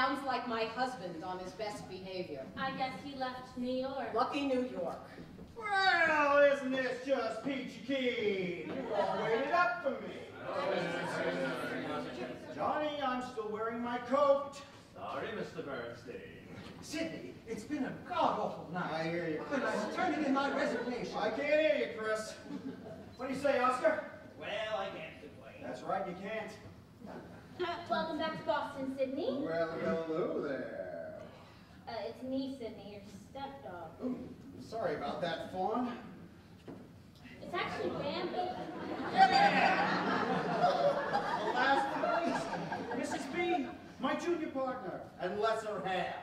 Sounds like my husband on his best behavior. I guess he left New York. Lucky New York. Well, isn't this just peachy keen? You all waited up for me. Johnny, I'm still wearing my coat. Sorry, Mr. Bernstein. Sidney, it's been a god-awful night. I hear you. And I'm turning in my resignation. I can't hear you, Chris. What do you say, Oscar? Well, I can't complain. That's right, you can't. Welcome back to Boston, Sidney. Well, hello there. It's me, Sidney, your stepdog. Ooh, sorry about that, Fawn. It's actually Bambi. The last place, Mrs. B, my junior partner, and lesser half.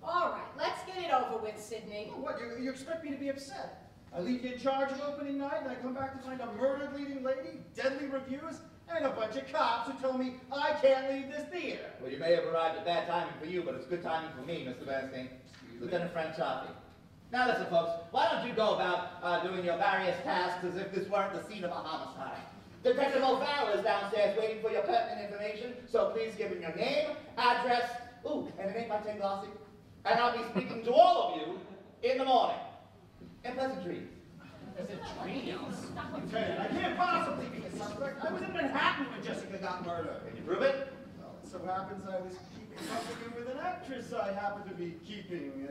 All right, let's get it over with, Sidney. What, you expect me to be upset? I leave you in charge of opening night, and I come back to find a murdered leading lady, deadly reviews, and a bunch of cops who tell me I can't leave this theater. Well, you may have arrived at bad timing for you, but it's good timing for me, Mr. Bernstein. Lieutenant Franchotti. Now listen, folks, why don't you go about doing your various tasks as if this weren't the scene of a homicide? Detective O'Farrell is downstairs waiting for your pertinent information, so please give him your name, address, ooh, and it ain't my St. Glossy, and I'll be speaking to all of you in the morning. And pleasant dreams. Lieutenant, I can't possibly be a suspect. I was in Manhattan when Jessica got murdered. Can you prove it? Well, it so happens I was keeping company with an actress I happen to be keeping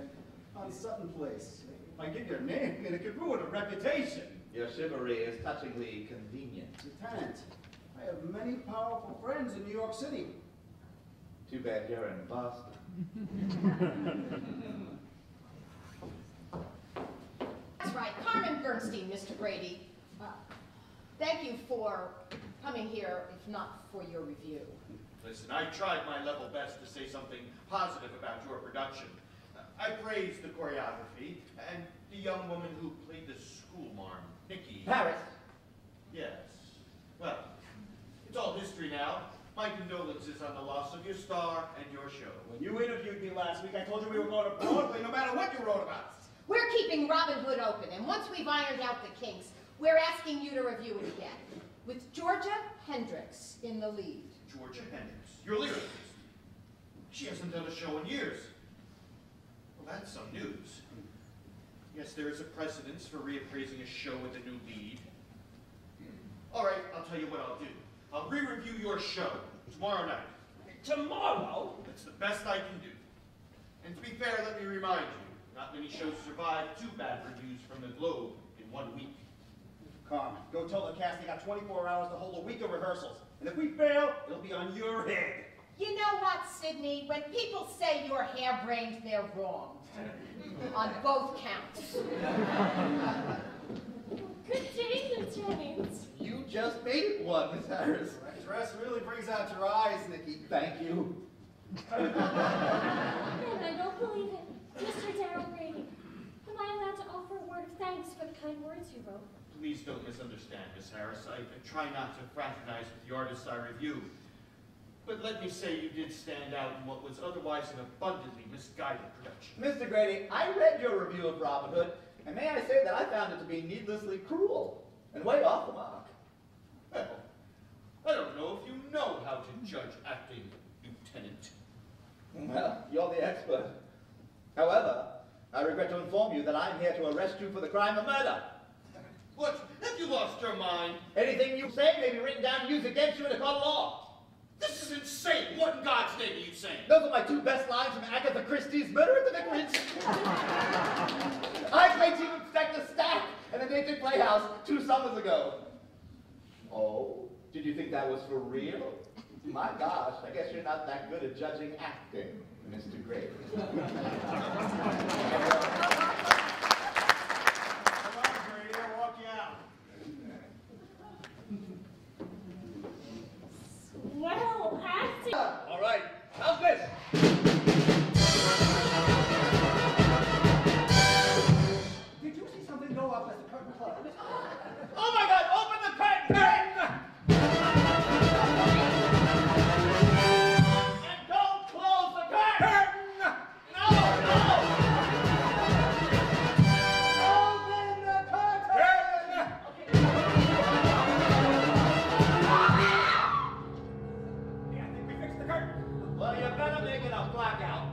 on Sutton Place. If I give your name, it could ruin a reputation. Your chivalry is touchingly convenient. Lieutenant, I have many powerful friends in New York City. Too bad you're in Boston. That's right, Carmen Bernstein, Mr. Grady. Thank you for coming here, if not for your review. Listen, I tried my level best to say something positive about your production. I praised the choreography and the young woman who played the schoolmarm, Nikki. Paris. Yes. Well, it's all history now. My condolences on the loss of your star and your show. When you interviewed me last week, I told you we were going to Broadway no matter what you wrote about us. We're keeping Robin Hood open, and once we've ironed out the kinks, we're asking you to review it again, with Georgia Hendricks in the lead. Georgia Hendricks, your lyricist. She hasn't done a show in years. Well, that's some news. Yes, there is a precedence for reappraising a show with a new lead. All right, I'll tell you what I'll do. I'll re-review your show tomorrow night. Tomorrow? That's the best I can do. And to be fair, let me remind you, not many shows survive 2 bad reviews from the Globe in 1 week. Carmen, go tell the cast they got 24 hours to hold a week of rehearsals. And if we fail, it'll be on your head. You know what, Sidney? When people say you're harebrained, they're wrong. On both counts. Good day, Lieutenant. You just made it one, Miss Harris. That dress really brings out your eyes, Nikki. Thank you. And I don't believe it. Mr. Darrell Grady, am I allowed to offer a word of thanks for the kind words you wrote? Please don't misunderstand, Miss Harris. I try not to fraternize with the artists I review. But let me say you did stand out in what was otherwise an abundantly misguided production. Mr. Grady, I read your review of Robin Hood, and may I say that I found it to be needlessly cruel and way off the mark. Well, I don't know if you know how to judge acting, Lieutenant. Well, you're the expert. However, I regret to inform you that I'm here to arrest you for the crime of murder. What? Have you lost your mind? Anything you say may be written down and used against you in a court of law. This is insane. What in God's name are you saying? Those are my 2 best lines from Agatha Christie's Murder at the Vicarage. I played Chief Inspector Stack in the Naked Playhouse 2 summers ago. Oh, did you think that was for real? My gosh, I guess you're not that good at judging acting, Mr. Grady. Come on, Grady, I'll walk you out. Well, acting. All right, how's this? Did you see something go up as the curtain closed? Oh my God, open the curtain! And don't close the curtain! No, no! Open the curtain! Yeah, I think we fixed the curtain. Well, you better make it a blackout.